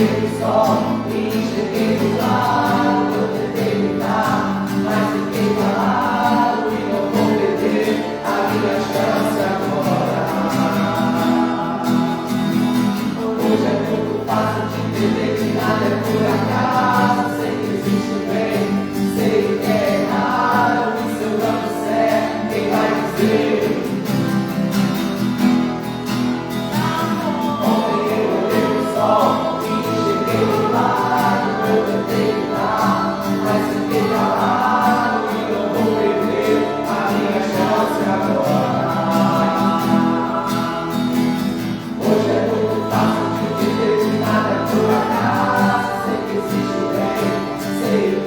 olhei o sol e enxerguei do lado. Eu tentei gritar, mas fiquei calado e não vou perder a minha chance agora. Hoje é muito fácil de entender que nada é por acaso. Sei que existe o bem, sei que é errado. E se eu não disser, quem vai dizer? Sei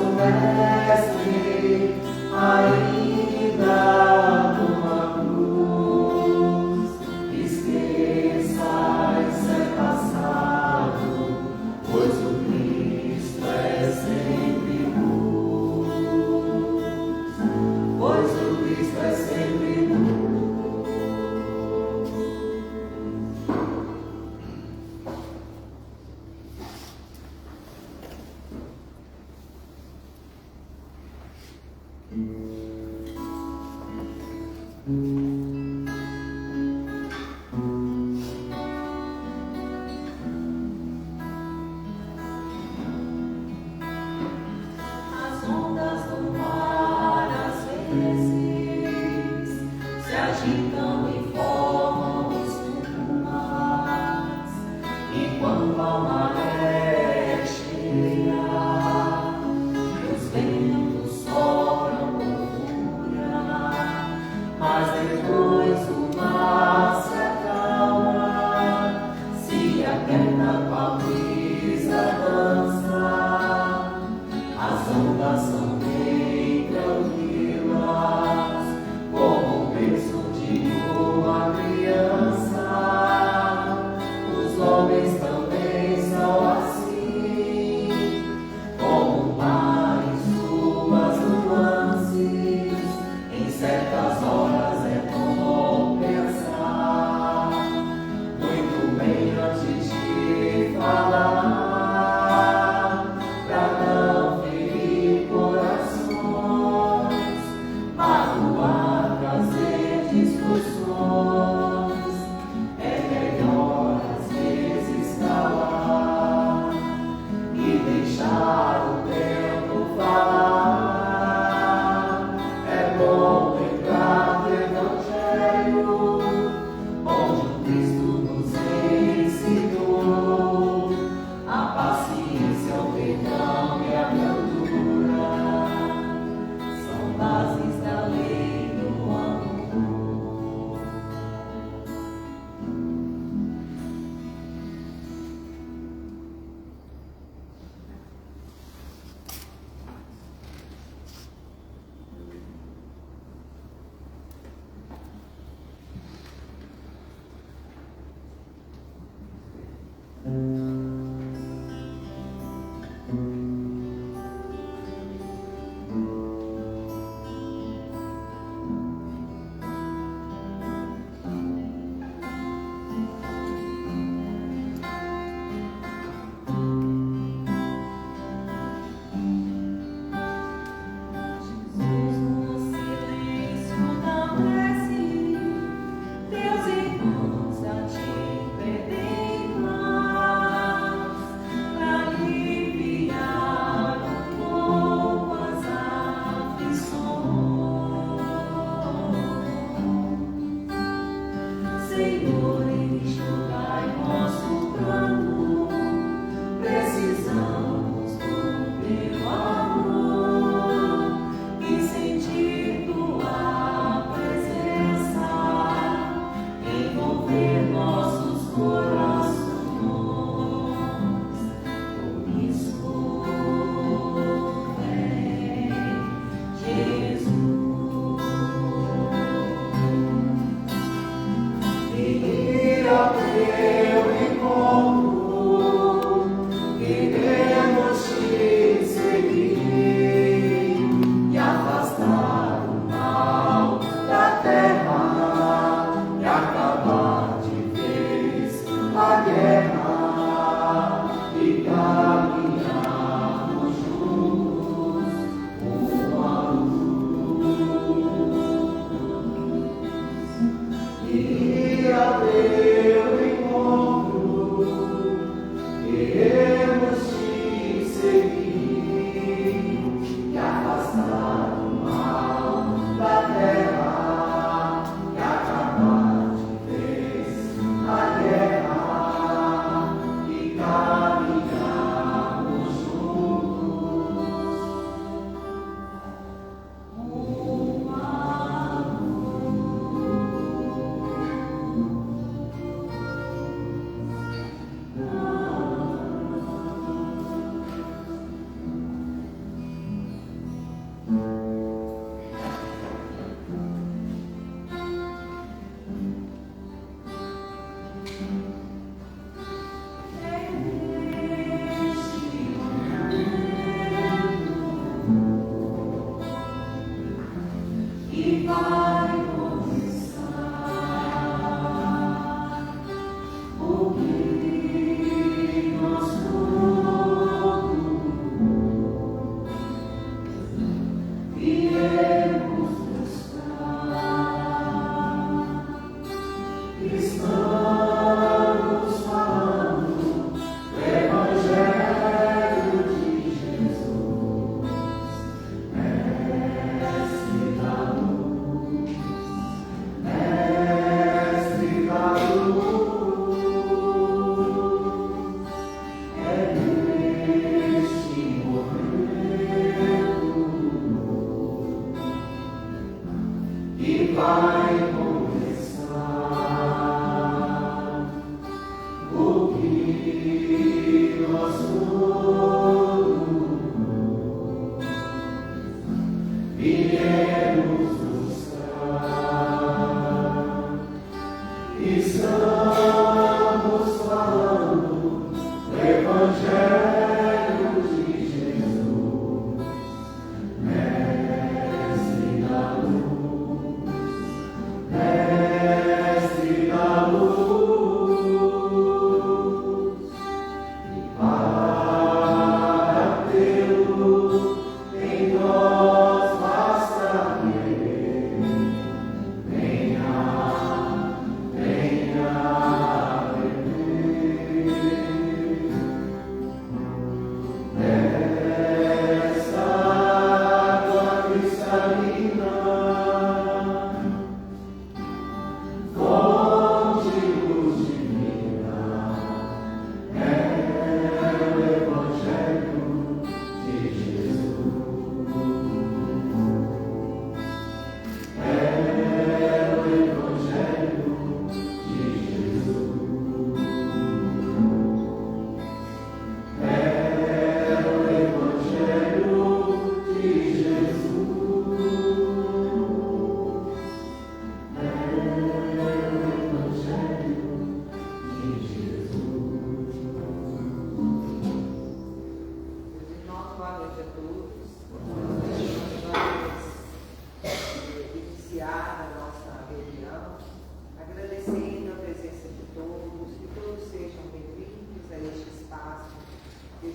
mestre, ainda numa cruz, esqueça isso é passado, pois o Cristo é sempre luz, pois o Cristo é sempre luz.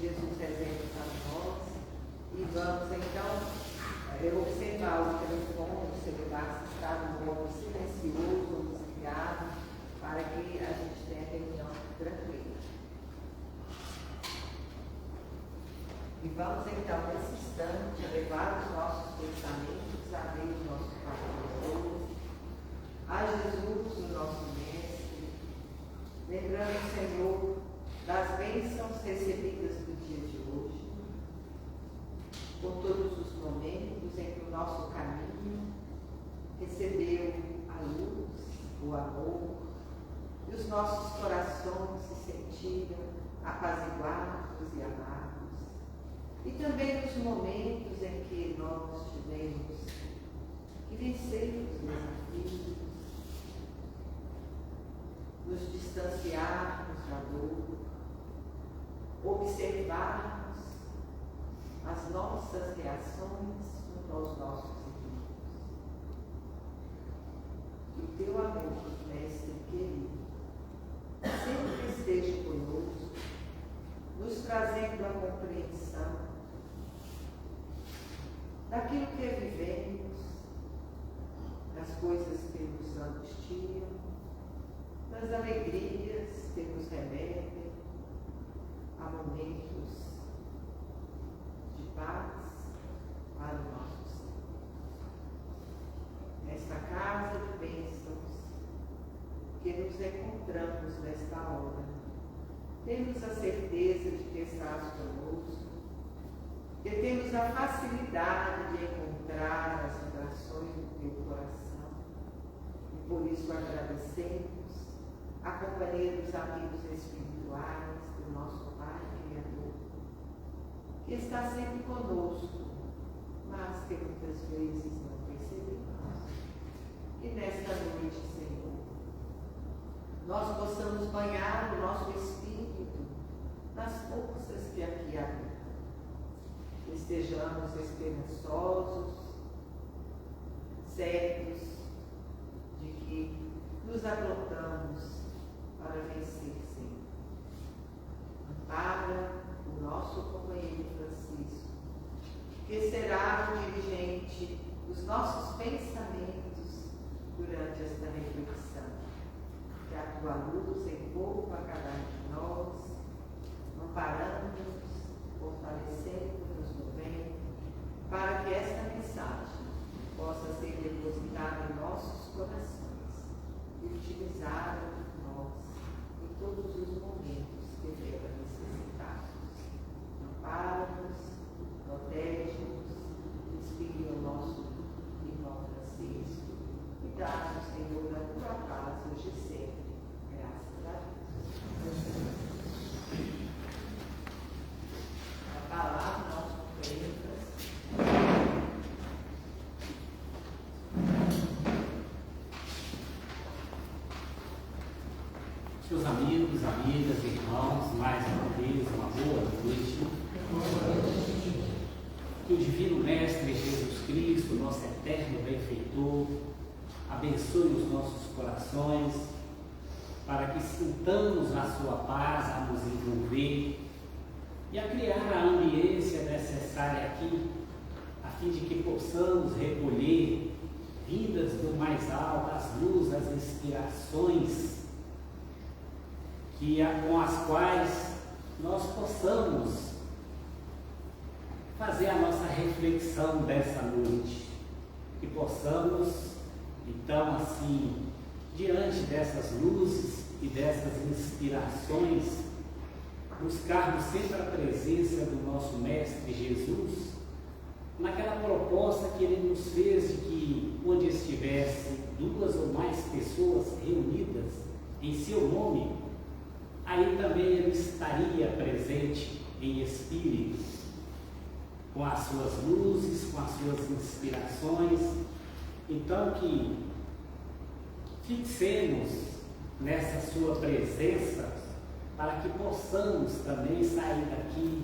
Jesus reserva para nós. E vamos então observar o telefone, o celular, se está no modo silencioso ou desligado, para que a gente tenha reunião tranquila. E vamos então, nesse instante, levar os nossos pensamentos a Deus, nosso Pai amoroso, a Jesus, o nosso Mestre, lembrando, Senhor, das bênçãos recebidas do dia de hoje, por todos os momentos em que o nosso caminho recebeu a luz, o amor, e os nossos corações se sentiram apaziguados e amados. E também nos momentos em que nós tivemos que vencer os desafios, nos distanciarmos da dor, observarmos as nossas reações junto aos nossos inimigos. Que o teu amor, Mestre querido, sempre esteja conosco, nos trazendo a compreensão daquilo que vivemos, das coisas que nos angustiam, das alegrias que nos remetem a momentos de paz para o nosso ser. Nesta casa de bênçãos que nos encontramos nesta hora, temos a certeza de que estás conosco, que temos a facilidade de encontrar as vibrações do teu coração e por isso agradecemos a companhia dos amigos espirituais do nosso Pai Criador, que está sempre conosco, mas que muitas vezes não percebemos. E nesta noite, Senhor, nós possamos banhar o nosso espírito nas forças que aqui habitam. Estejamos esperançosos, certos de que nos aprontamos para vencer sempre. Ampara o nosso companheiro Francisco, que será o dirigente dos nossos pensamentos durante esta reflexão. Que a tua luz envolva cada um de nós, amparando-nos, fortalecendo-nos no bem, para que esta mensagem possa ser depositada em nossos corações e utilizada por nós em todos os momentos que deva necessitarmos. Ampara-nos, protege-nos, inspire o nosso irmão Francisco e dá-nos, Senhor, a tua paz hoje e sempre. Graças a Deus. A palavra nosso companheiro Francisco. Meus amigos, amigas, irmãos, mais uma vez, uma boa noite. Que o Divino Mestre Jesus Cristo, nosso eterno benfeitor, abençoe os nossos corações, para que sintamos a sua paz a nos envolver e a criar a ambiência necessária aqui, a fim de que possamos recolher, vindas do mais alto, as luzes, as inspirações, com as quais nós possamos fazer a nossa reflexão dessa noite, que possamos, então, assim, diante dessas luzes e dessas inspirações, buscarmos sempre a presença do nosso Mestre Jesus, naquela proposta que Ele nos fez de que, onde estivesse duas ou mais pessoas reunidas em seu nome, aí também Ele estaria presente em espírito, com as suas luzes, com as suas inspirações. Então, que fixemos nessa sua presença, para que possamos também sair daqui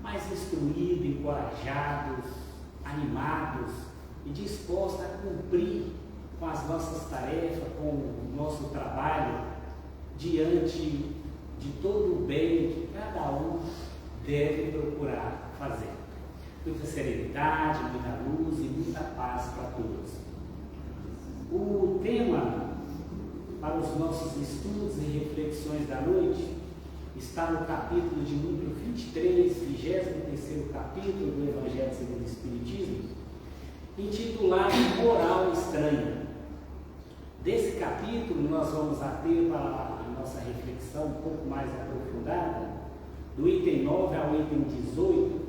mais instruídos, encorajados, animados e dispostos a cumprir com as nossas tarefas, com o nosso trabalho, diante de todo o bem que cada um deve procurar fazer. Muita serenidade, muita luz e muita paz para todos. O tema para os nossos estudos e reflexões da noite está no capítulo de número 23, 23º capítulo do Evangelho segundo o Espiritismo, intitulado Moral Estranha. Desse capítulo nós vamos ter para a nossa reflexão um pouco mais aprofundada, do item 9 ao item 18,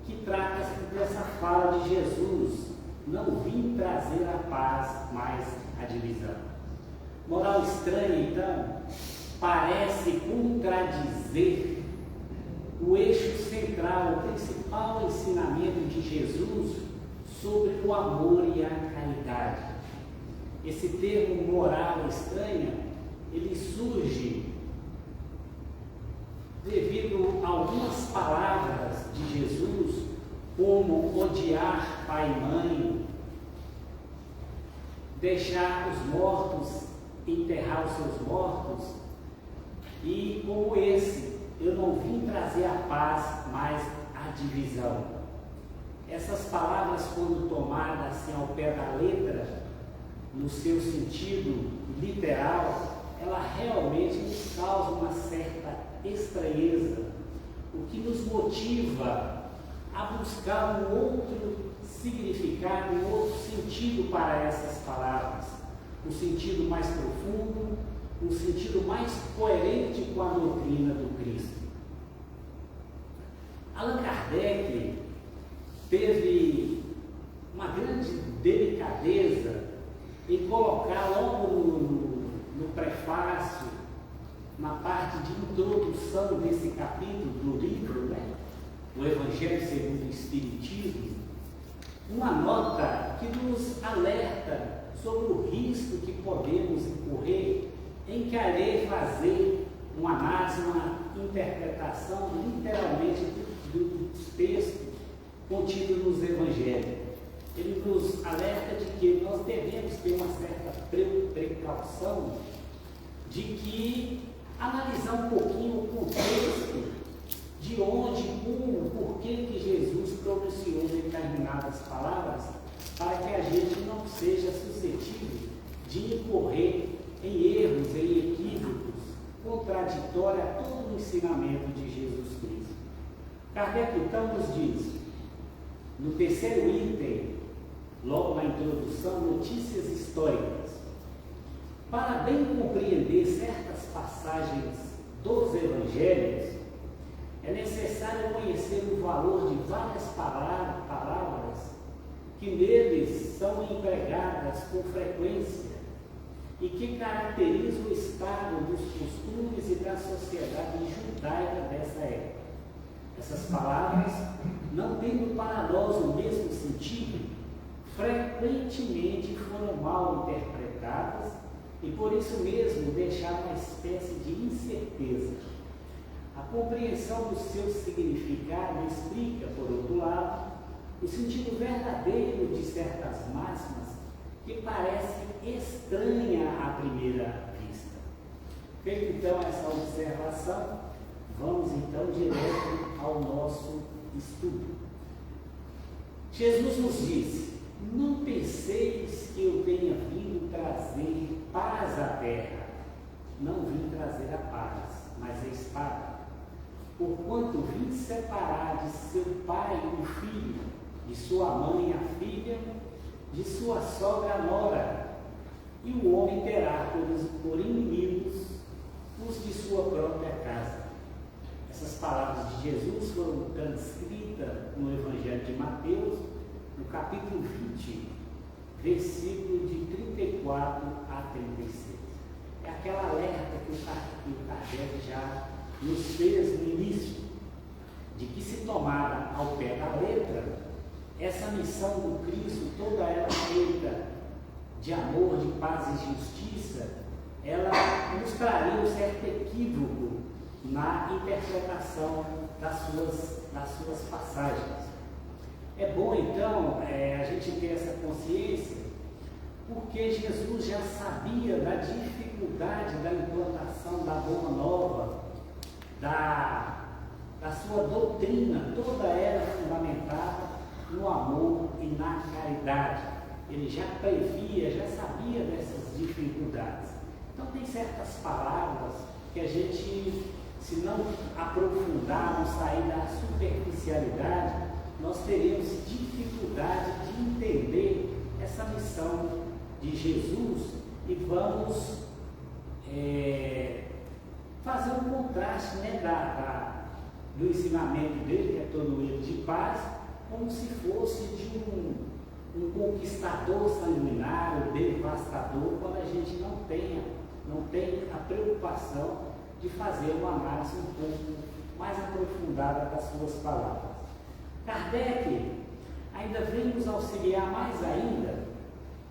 que trata dessa fala de Jesus: não vim trazer a paz, mas a divisão. Moral estranha, então, parece contradizer o eixo central, o principal ensinamento de Jesus sobre o amor e a caridade. Esse termo moral estranha, ele surge devido a algumas palavras de Jesus, como odiar pai e mãe, deixar os mortos, enterrar os seus mortos, e como esse: eu não vim trazer a paz, mas a divisão. Essas palavras, quando tomadas assim ao pé da letra, no seu sentido literal, ela realmente nos causa uma certa estranheza, o que nos motiva a buscar um outro significado, um outro sentido para essas palavras, um sentido mais profundo, um sentido mais coerente com a doutrina do Cristo. Allan Kardec teve uma grande delicadeza em colocar logo no prefácio, na parte de introdução desse capítulo do livro, o Evangelho segundo o Espiritismo, uma nota que nos alerta sobre o risco que podemos incorrer em querer fazer uma análise, uma interpretação literalmente dos textos contidos nos Evangelhos. Ele nos alerta de que nós devemos ter uma certa precaução de que analisar um pouquinho o contexto de onde, como, por que Jesus pronunciou determinadas palavras, para que a gente não seja suscetível de incorrer em erros, em equívocos, contraditórios a todo o ensinamento de Jesus Cristo. Kardec então nos diz, no terceiro item, logo na introdução, notícias históricas: para bem compreender certas passagens dos Evangelhos, é necessário conhecer o valor de várias palavras que neles são empregadas com frequência e que caracterizam o estado dos costumes e da sociedade judaica dessa época. Essas palavras, não tendo para nós o mesmo sentido, frequentemente foram mal interpretadas e por isso mesmo deixaram uma espécie de incerteza. A compreensão do seu significado explica, por outro lado, o sentido verdadeiro de certas máximas que parecem estranhas à primeira vista. Feita então essa observação, vamos então direto ao nosso estudo. Jesus nos disse: não penseis que eu tenha vindo trazer paz à terra. Não vim trazer a paz, mas a espada. Porquanto vim separar de seu pai o filho, de sua mãe a filha, de sua sogra a nora, e o homem terá por inimigos os de sua própria casa. Essas palavras de Jesus foram transcritas no Evangelho de Mateus, no capítulo 20, versículo de 34 a 36. É aquela alerta que o Kardec já nos fez no início, de que se tomada ao pé da letra, essa missão do Cristo, toda ela feita de amor, de paz e justiça, ela nos traria um certo equívoco na interpretação das suas passagens. É bom então a gente ter essa consciência, porque Jesus já sabia da dificuldade da implantação da Boa Nova, da a sua doutrina toda era fundamentada no amor e na caridade. Ele já previa, já sabia dessas dificuldades. Então tem certas palavras que a gente, se não aprofundarmos, sair da superficialidade, nós teremos dificuldade de entender essa missão de Jesus e vamos fazer um contraste, né, do ensinamento dele, que é todo ele de paz, como se fosse de um conquistador sanguinário, devastador, quando a gente não tem a preocupação de fazer uma análise um pouco mais aprofundada das suas palavras. Kardec ainda vem nos auxiliar mais ainda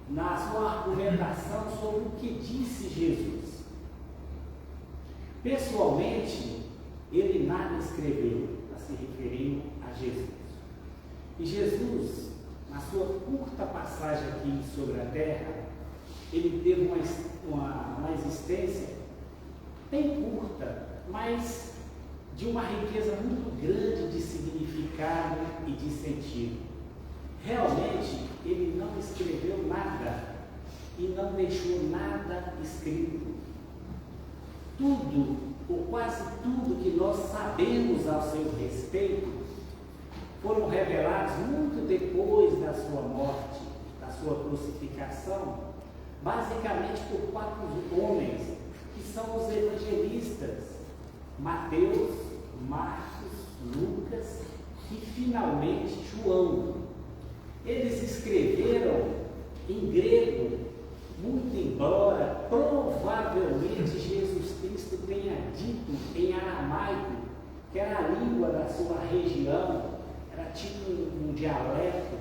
na sua argumentação sobre o que disse Jesus. Pessoalmente, ele nada escreveu a se referir a Jesus. E Jesus, na sua curta passagem aqui sobre a terra, ele teve uma existência bem curta, mas de uma riqueza muito grande de significado e de sentido. Realmente, ele não escreveu nada e não deixou nada escrito. Tudo, ou quase tudo que nós sabemos ao seu respeito, foram revelados muito depois da sua morte, da sua crucificação, basicamente por 4 homens, que são os evangelistas: Mateus, Marcos, Lucas e finalmente João. Eles escreveram em grego, muito embora provavelmente Jesus Cristo tenha dito em aramaico, que era a língua da sua região, era tipo um dialeto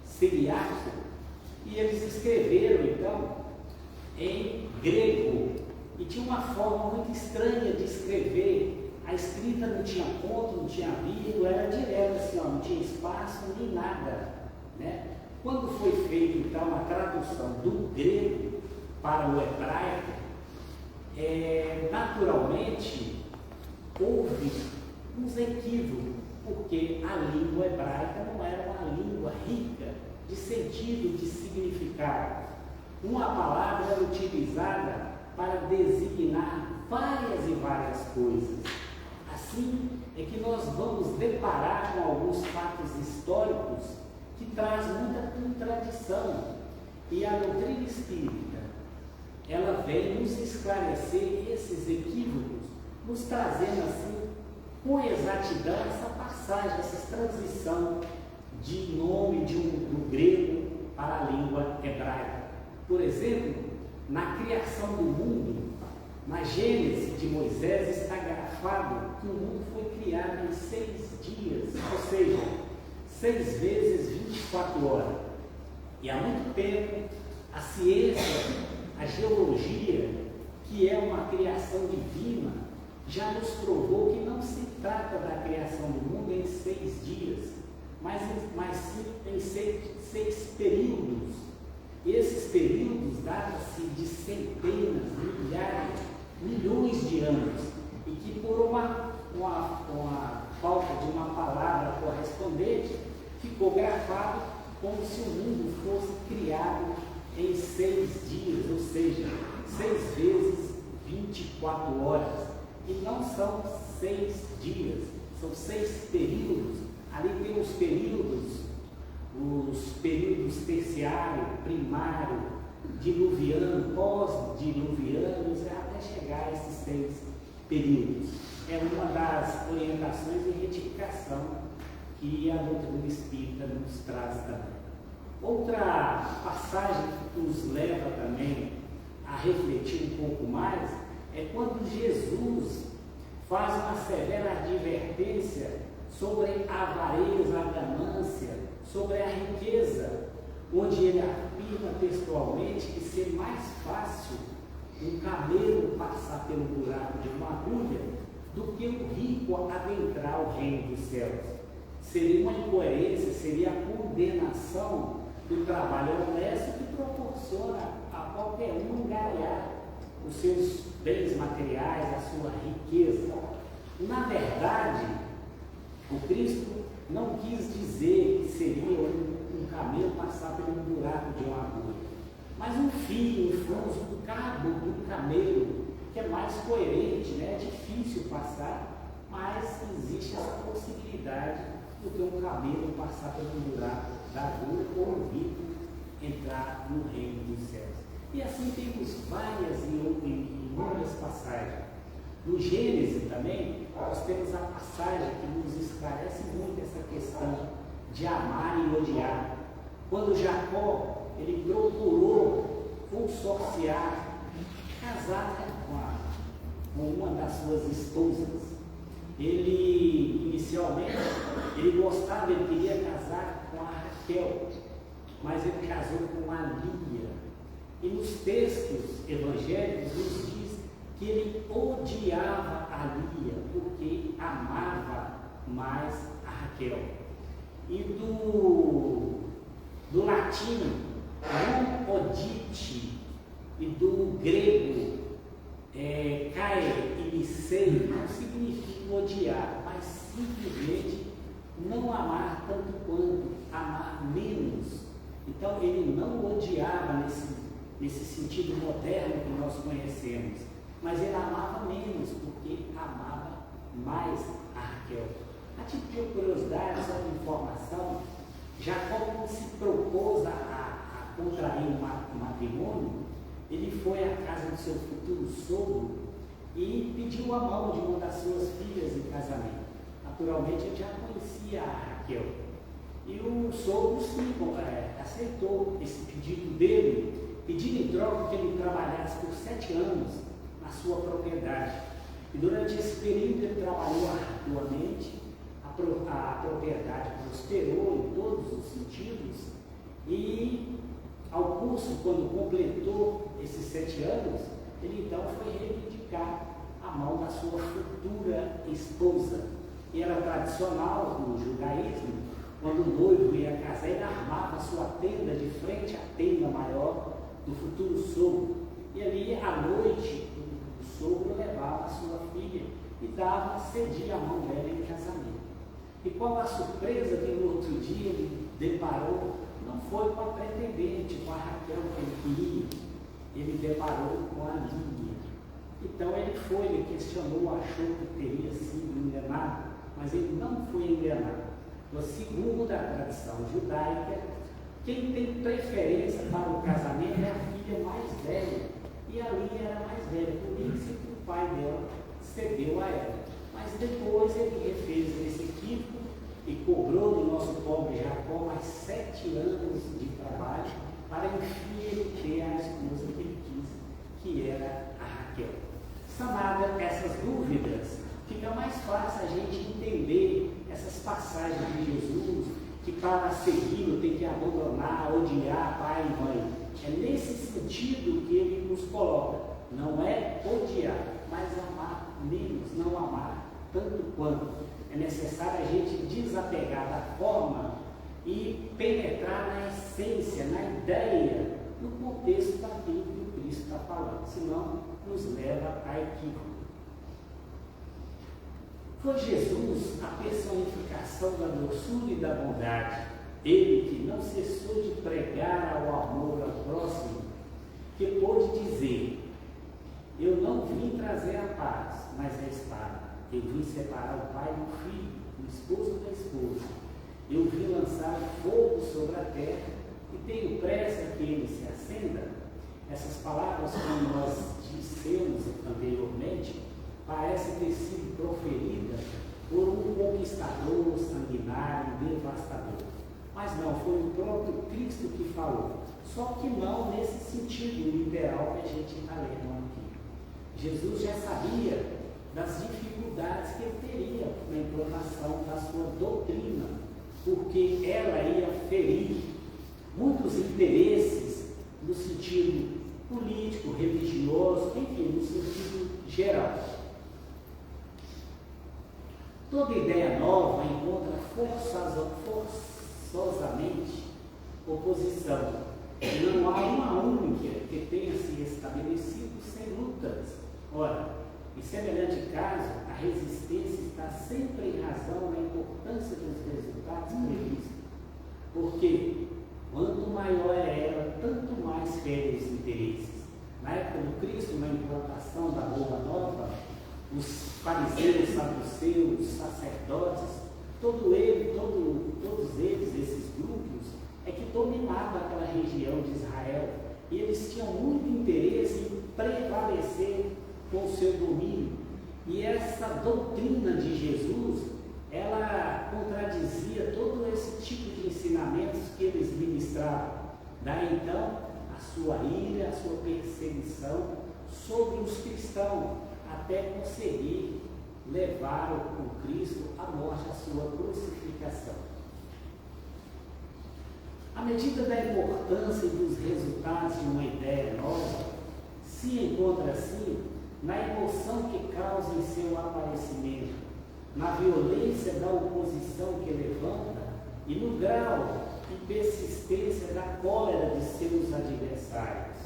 siriaco, e eles escreveram então em grego, e tinha uma forma muito estranha de escrever. A escrita não tinha ponto, não tinha vírgula, era direto assim, não tinha espaço nem nada, né? Quando foi feita então a tradução do grego para o hebraico, naturalmente houve uns equívocos, porque a língua hebraica não era uma língua rica de sentido, de significado. Uma palavra era utilizada para designar várias e várias coisas. Assim é que nós vamos deparar com alguns fatos históricos que trazem muita contradição. E a doutrina espírita, ela vem nos esclarecer esses equívocos, nos trazendo assim, com exatidão, essa passagem, essa transição de nome do grego para a língua hebraica. Por exemplo, na criação do mundo, na Gênese de Moisés, está grafado que o mundo foi criado em 6 dias, ou seja, 6 vezes 24 horas. E há muito tempo, a ciência, a geologia, que é uma criação divina, já nos provou que não se trata da criação do mundo em 6 dias, mas sim em 6 períodos. E esses períodos datam-se de centenas, milhares, milhões de anos, e que por uma falta de uma palavra correspondente, ficou gravado como se o mundo fosse criado em 6 dias, ou seja, 6 vezes 24 horas. E não são 6 dias, são 6 períodos. Ali tem os períodos terciário, primário, diluviano, pós-diluvianos, até chegar a esses 6 períodos. É uma das orientações de retificação que a doutrina espírita nos traz também. Outra passagem que nos leva também a refletir um pouco mais é quando Jesus faz uma severa advertência sobre a avareza, a ganância, sobre a riqueza, onde ele afirma textualmente que seria mais fácil um camelo passar pelo buraco de uma agulha do que o rico adentrar o reino dos céus. Seria uma incoerência, seria a condenação do trabalho honesto que proporciona a qualquer um angariar os seus bens materiais, a sua riqueza. Na verdade, o Cristo não quis dizer que seria um camelo passar por um buraco de uma agulha, mas um fio, um fuso, um cabo do camelo, que é mais coerente, né? É difícil passar, mas existe essa possibilidade do que um camelo passar por um buraco da agulha ou um rico entrar no reino dos céus. E assim temos várias e inúmeras passagens. No Gênesis também, nós temos a passagem que nos esclarece muito essa questão de amar e odiar. Quando Jacó, ele procurou consorciar, casar com uma das suas esposas. Ele, inicialmente, ele gostava, ele queria casar com a Raquel, mas ele casou com a Lia. E nos textos evangélicos nos diz que ele odiava a Lia, porque amava mais a Raquel. E do latim, non odite, e do grego, cae e licei, não significa odiar, mas simplesmente não amar tanto quanto, amar menos. Então ele não odiava nesse sentido moderno que nós conhecemos, mas ele amava menos, porque amava mais a Raquel. A título de curiosidade, só de informação, Jacó, quando se propôs a contrair um matrimônio, ele foi à casa do seu futuro sogro e pediu a mão de uma das suas filhas em casamento. Naturalmente, ele já conhecia a Raquel. E o sogro sim, aceitou esse pedido dele, pedindo em troca que ele trabalhasse por 7 anos na sua propriedade. E durante esse período ele trabalhou arduamente, a propriedade prosperou em todos os sentidos, e ao curso, quando completou esses 7 anos, ele então foi reivindicar a mão da sua futura esposa. E era tradicional no judaísmo, quando o noivo ia casar, ele armava a sua tenda de frente à tenda maior do futuro sogro. E ali, à noite, o sogro levava a sua filha e cedia a mão dela em casamento. E qual a surpresa que no outro dia ele deparou, não foi com a pretendente, com a Raquel que ele queria, ele deparou com a Lia. Então ele questionou, achou que teria sido enganado, mas ele não foi enganado. Segundo a tradição judaica, quem tem preferência para o casamento é a filha mais velha, e a Lia era mais velha, por isso que o pai dela cedeu a ela. Mas depois ele refez esse equívoco e cobrou do nosso pobre Jacó mais 7 anos de trabalho para enfim ele ter a esposa que ele quis, que era a Raquel. Sanada essas dúvidas, fica mais fácil a gente entender essas passagens de Jesus, que para segui-lo tem que abandonar, odiar pai e mãe. É nesse sentido que ele nos coloca. Não é odiar, mas amar menos, não amar tanto quanto. É necessário a gente desapegar da forma e penetrar na essência, na ideia, no contexto daquilo que o Cristo está falando, senão nos leva a equívoco. Foi Jesus a personificação da doçura e da bondade, ele que não cessou de pregar ao amor ao próximo, que pôde dizer: eu não vim trazer a paz, mas a espada. Eu vim separar o pai do filho, o esposo da esposa. Eu vim lançar fogo sobre a terra e tenho pressa que ele se acenda. Essas palavras, como nós dissemos anteriormente, parecem ter sido proferidas por um conquistador sanguinário, devastador. Mas não, foi o próprio Cristo que falou. Só que não nesse sentido literal que a gente está lendo aqui. Jesus já sabia das dificuldades que ele teria na implantação da sua doutrina, porque ela ia ferir muitos interesses no sentido político, religioso, enfim, no sentido geral. Toda ideia nova encontra forçosamente oposição. Não há uma única que tenha se estabelecido sem lutas. Ora, Em semelhante caso, a resistência está sempre em razão da importância dos resultados previstos, porque quanto maior é ela, tanto mais ferem os interesses. Na época do Cristo, na implantação da Boa Nova, os fariseus, saduceus, sacerdotes, todos eles, esses grupos, é que dominavam aquela região de Israel. E eles tinham muito interesse em prevalecer com o seu domínio. E essa doutrina de Jesus, ela contradizia todo esse tipo de ensinamentos que eles ministravam. Daí então, a sua ira, a sua perseguição sobre os cristãos, até conseguir levar o Cristo à morte, à sua crucificação. À medida da importância e dos resultados de uma ideia nova, se encontra assim na emoção que causa em seu aparecimento, na violência da oposição que levanta e no grau e persistência da cólera de seus adversários.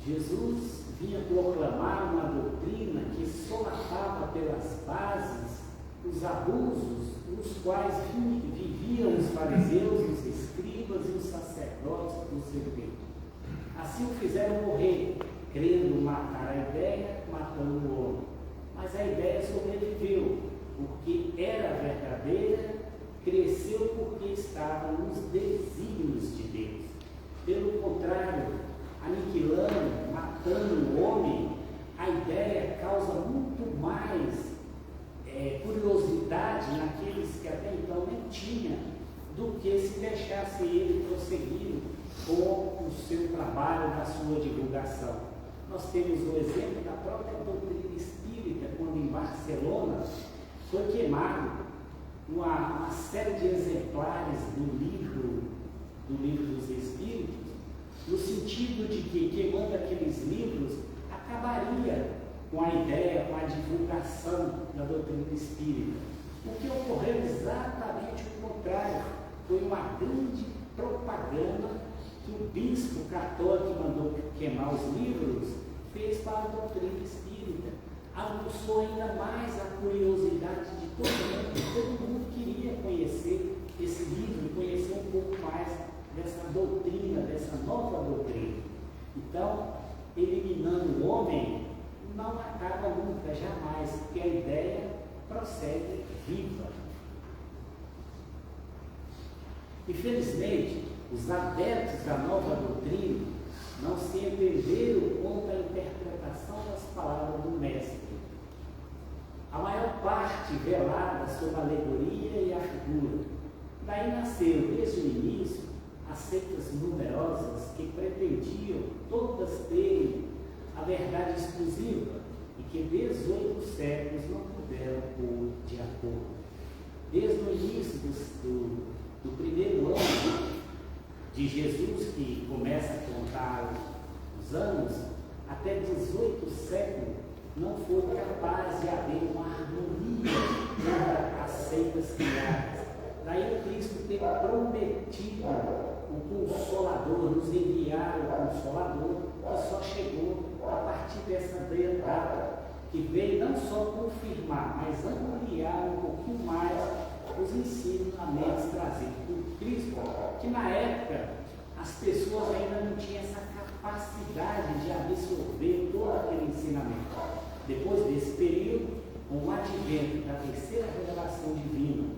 Jesus vinha proclamar uma doutrina que solapava pelas bases os abusos nos quais viviam os fariseus, os escribas e os sacerdotes do seu tempo. Assim o fizeram morrer, querendo matar a ideia, matando o homem. Mas a ideia sobreviveu, porque era verdadeira, cresceu porque estava nos desígnios de Deus. Pelo contrário, aniquilando, matando o homem, a ideia causa muito mais curiosidade naqueles que até então nem tinham, do que se deixasse ele prosseguir com o seu trabalho, da sua divulgação. Nós temos o exemplo da própria doutrina espírita, quando em Barcelona foi queimado uma série de exemplares do livro dos Espíritos, no sentido de que, queimando aqueles livros, acabaria com a ideia, com a divulgação da doutrina espírita. O que ocorreu exatamente o contrário, foi uma grande propaganda que o bispo católico que mandou queimar os livros fez para a doutrina espírita. Aguçou ainda mais a curiosidade de todo mundo queria conhecer esse livro, conhecer um pouco mais dessa doutrina, dessa nova doutrina. Então, eliminando o homem, não acaba nunca, jamais, porque a ideia prossegue viva. Infelizmente, os adeptos da nova doutrina não se entenderam quanto à interpretação das palavras do Mestre. A maior parte velada sobre a alegoria e a figura. Daí nasceram, desde o início, as seitas numerosas que pretendiam todas terem a verdade exclusiva e que 18 séculos não puderam pôr de acordo. Desde o início do primeiro ano de Jesus, que começa a contar os anos, até 18 séculos, não foi capaz de haver uma harmonia entre as seitas criadas. Daí o Cristo ter prometido o Consolador, nos enviar o Consolador, que só chegou a partir dessa data, que veio não só confirmar, mas ampliar um pouquinho mais os ensinamentos trazidos por Cristo, que na época as pessoas ainda não tinham essa capacidade de absorver todo aquele ensinamento. Depois desse período, com o advento da terceira revelação divina,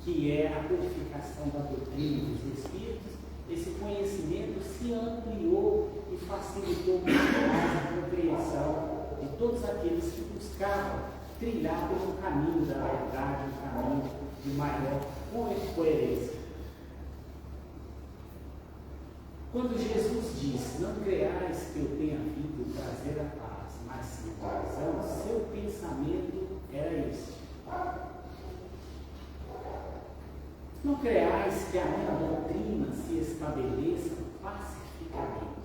que é a codificação da doutrina dos Espíritos, esse conhecimento se ampliou e facilitou muito mais a compreensão de todos aqueles que buscavam trilhar pelo caminho da verdade, um caminho de maior coerência. Quando Jesus disse, não creais que eu tenha vindo trazer a paz, mas sim divisão, seu pensamento era este. Não creais que a minha doutrina se estabeleça pacificamente.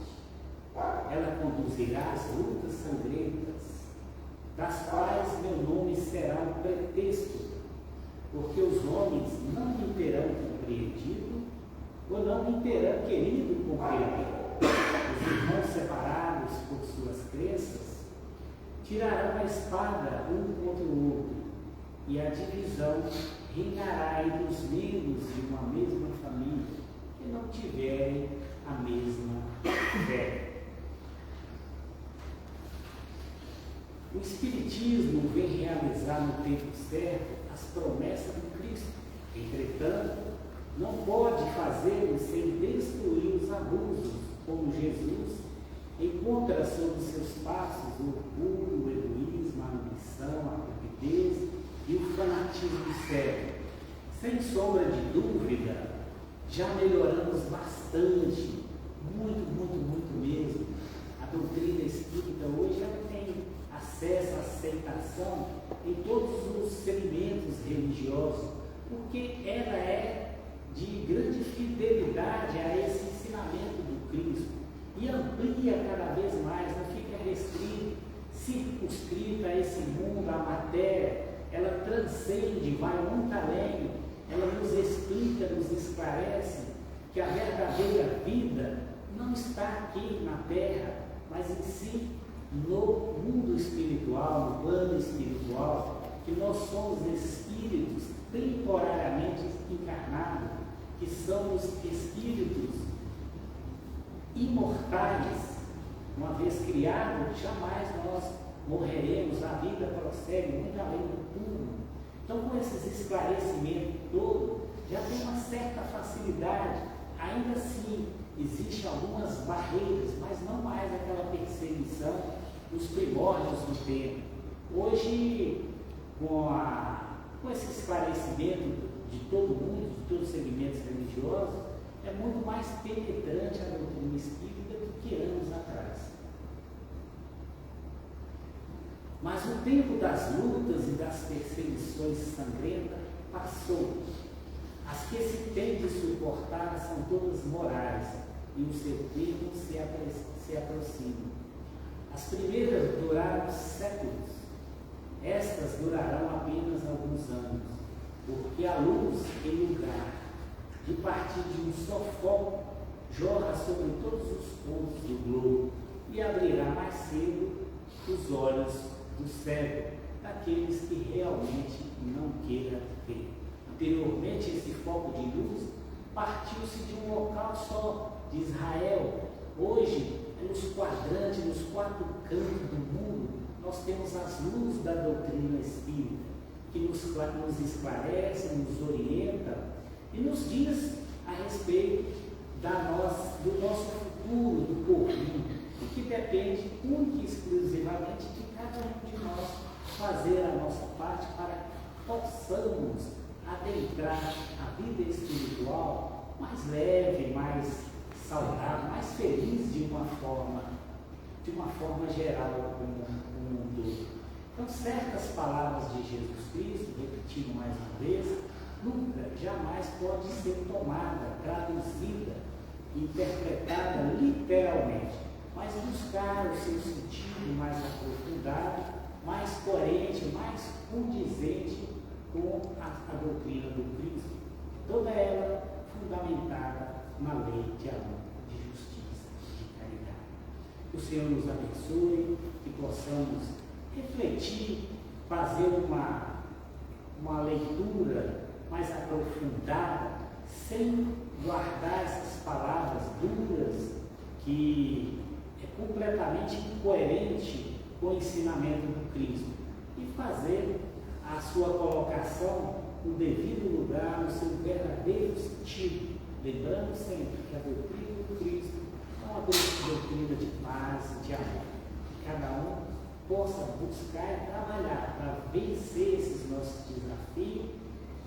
Ela conduzirá às lutas sangrentas, das quais meu nome será um pretexto, porque os homens não me terão compreendido ou não me terão querido compreender. irmãos separados por suas crenças tirarão a espada um contra o outro, e a divisão reinará entre os membros de uma mesma família que não tiverem a mesma fé. O Espiritismo vem realizar no tempo certo as promessas do Cristo. Entretanto, não pode fazê-lo sem destruir os abusos, como Jesus encontra sob seus passos o orgulho, o egoísmo, a ambição, a cupidez e o fanatismo cego. Sem sombra de dúvida, já melhoramos bastante, muito mesmo. A doutrina espírita hoje ela tem acesso à aceitação em todos os segmentos religiosos, porque ela é de grande fidelidade a esse ensinamento do Cristo e amplia cada vez mais, não fica restrito, circunscrita a esse mundo, a matéria, ela transcende, vai muito além, ela nos explica, nos esclarece que a verdadeira vida não está aqui na terra, mas em si, no mundo espiritual, no plano espiritual, que nós somos espíritos temporariamente encarnados, que somos espíritos imortais, uma vez criados, jamais nós morreremos, a vida prossegue muito além do túmulo. Então, com esses esclarecimentos todos, já tem uma certa facilidade, ainda assim, existem algumas barreiras, mas não mais aquela perseguição dos primórdios do tempo. Hoje, com esse esclarecimento de todo mundo, de todos os segmentos religiosos, é muito mais penetrante a doutrina espírita do que anos atrás. Mas o tempo das lutas e das perseguições sangrentas passou. As que se tem de suportar são todas morais, e o seu tempo se aproxima. As primeiras duraram séculos, estas durarão apenas alguns anos, porque a luz, em lugar de partir de um só foco, jorra sobre todos os pontos do globo e abrirá mais cedo os olhos do cego, daqueles que realmente não queiram ver. Anteriormente, esse foco de luz partiu-se de um local só, de Israel. Hoje, nos quadrantes, nos quatro cantos do mundo, nós temos as luzes da doutrina espírita, que nos esclarece, nos orienta e nos diz a respeito do nosso futuro, do porvir, e que depende única e exclusivamente de cada um de nós fazer a nossa parte para que possamos adentrar a vida espiritual mais leve, mais saudável, mais feliz de uma forma geral como o mundo. Então, certas palavras de Jesus Cristo, repetindo mais uma vez, nunca, jamais pode ser tomada, traduzida, interpretada literalmente, mas buscar o seu sentido mais aprofundado, mais coerente, mais condizente com a doutrina do Cristo, toda ela fundamentada na lei de amor, de justiça, de caridade. Que o Senhor nos abençoe, que possamos refletir, fazer uma leitura mais aprofundada, sem guardar essas palavras duras, que é completamente incoerente com o ensinamento do Cristo, e fazer a sua colocação no devido lugar, no seu verdadeiro sentido, lembrando sempre que a doutrina do Cristo é uma doutrina de paz e de amor. Que cada um possa buscar e trabalhar para vencer esses nossos desafios,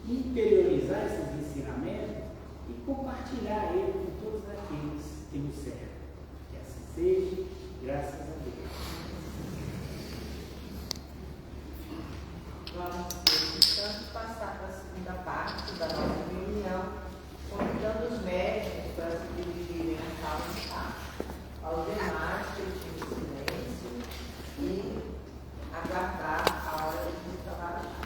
interiorizar esses ensinamentos e compartilhar ele com todos aqueles que nos servem. Que assim seja, graças a Deus. Vamos, portanto, passar para a segunda parte da nossa reunião, convidando os médicos para se dirigirem à sala de estar. Aos demais, pedir silêncio e aguardar a hora de trabalhar.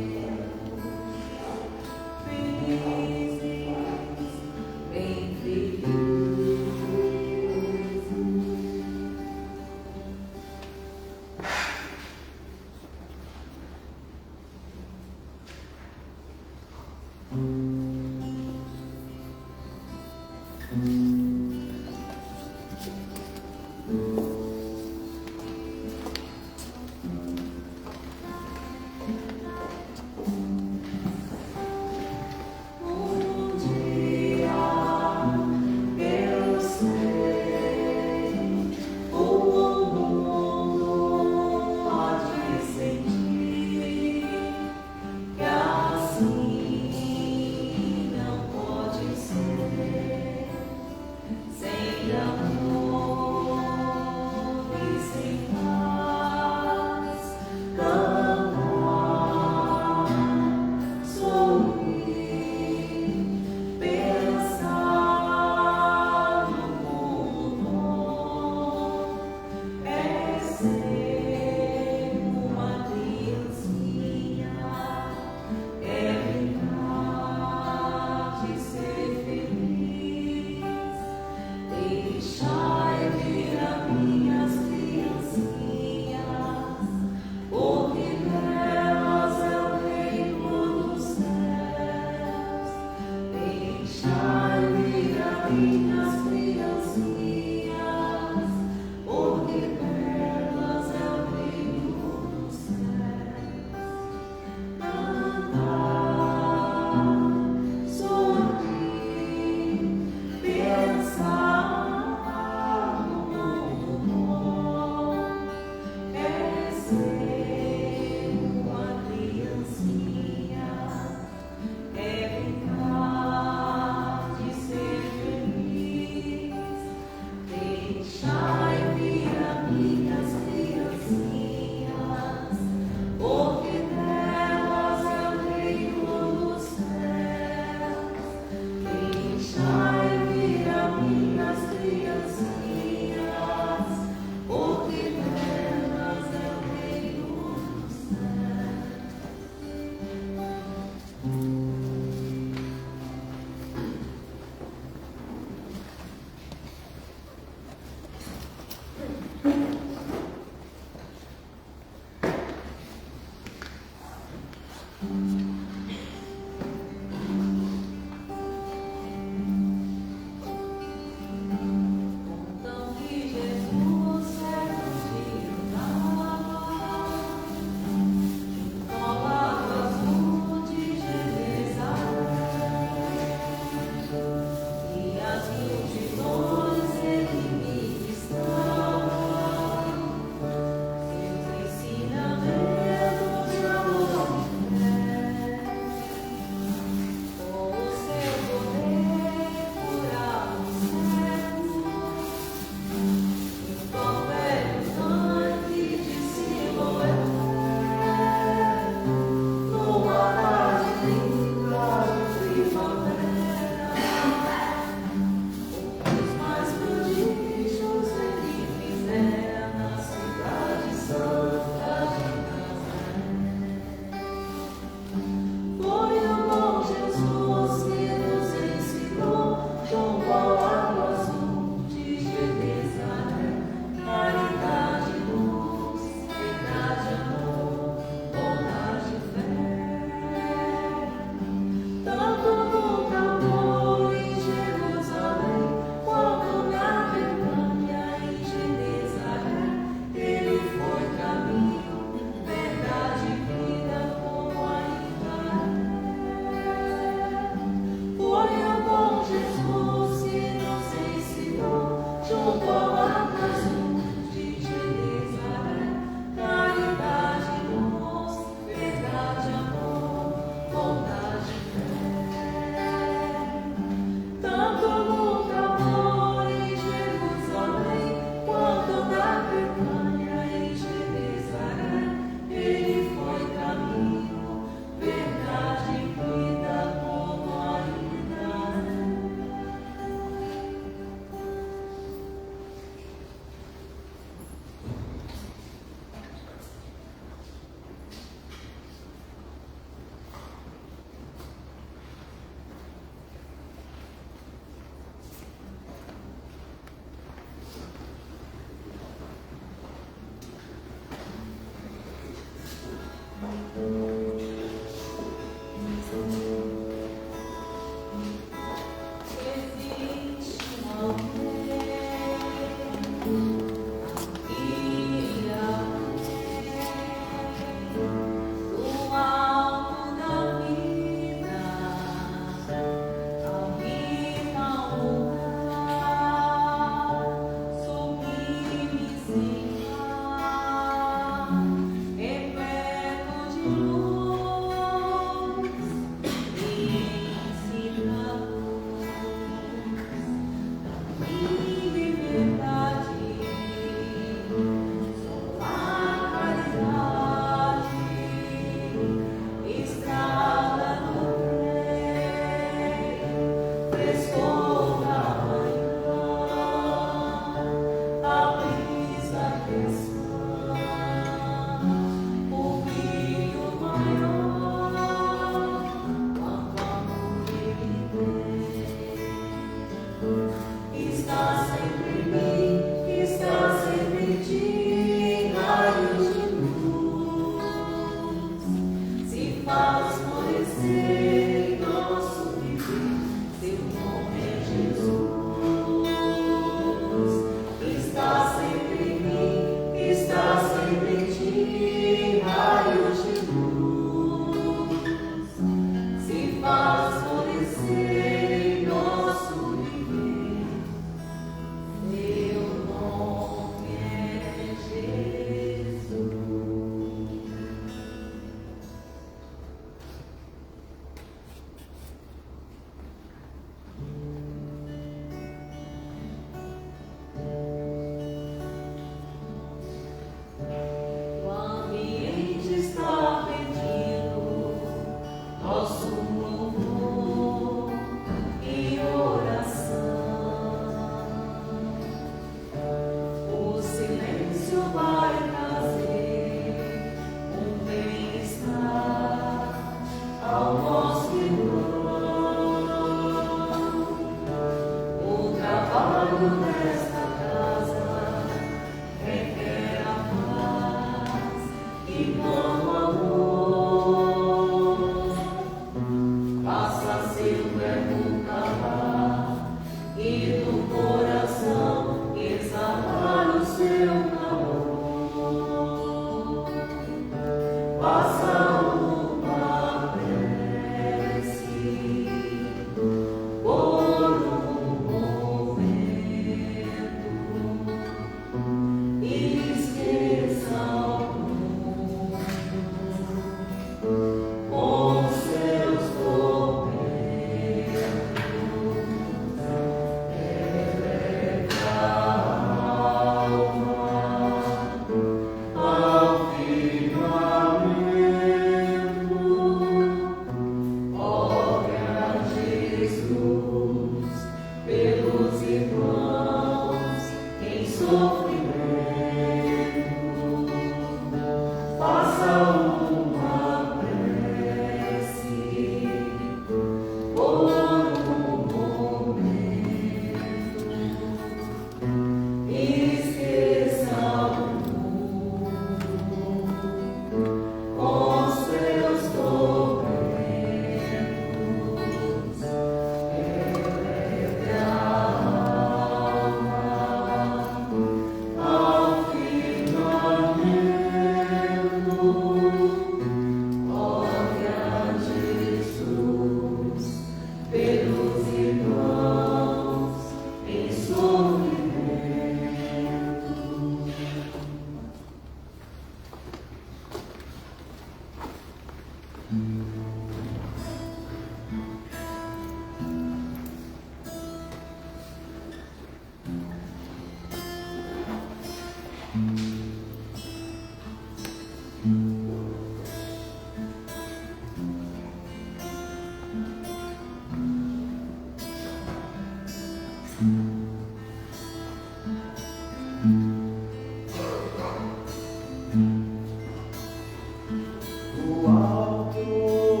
O alto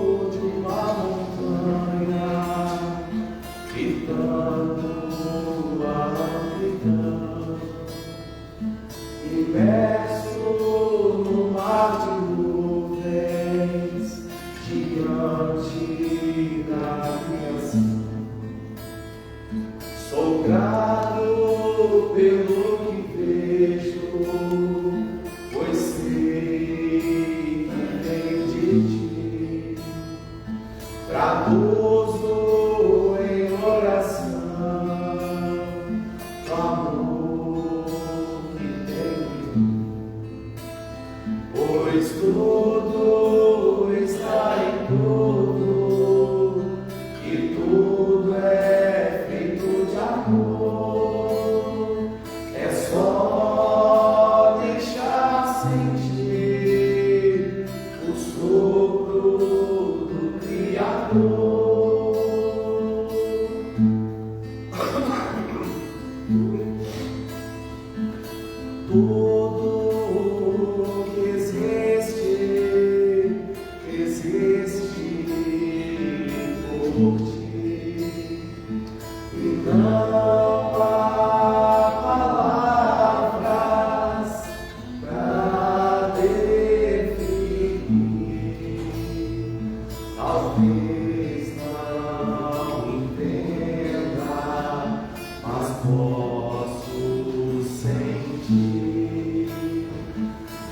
ti. Traduzo em oração o amor que tenho, pois tudo está em tudo, e tudo é feito de amor. É só deixar sentir o sopro do Criador. Tudo que existe, existe por ti, e não há palavras para definir. Talvez não entenda, mas posso sentir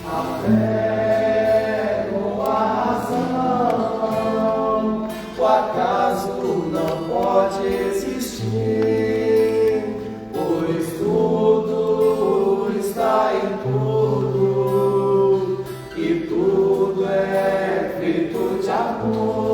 a fé com a razão. O acaso não pode existir, pois tudo está em tudo, e tudo é feito de amor.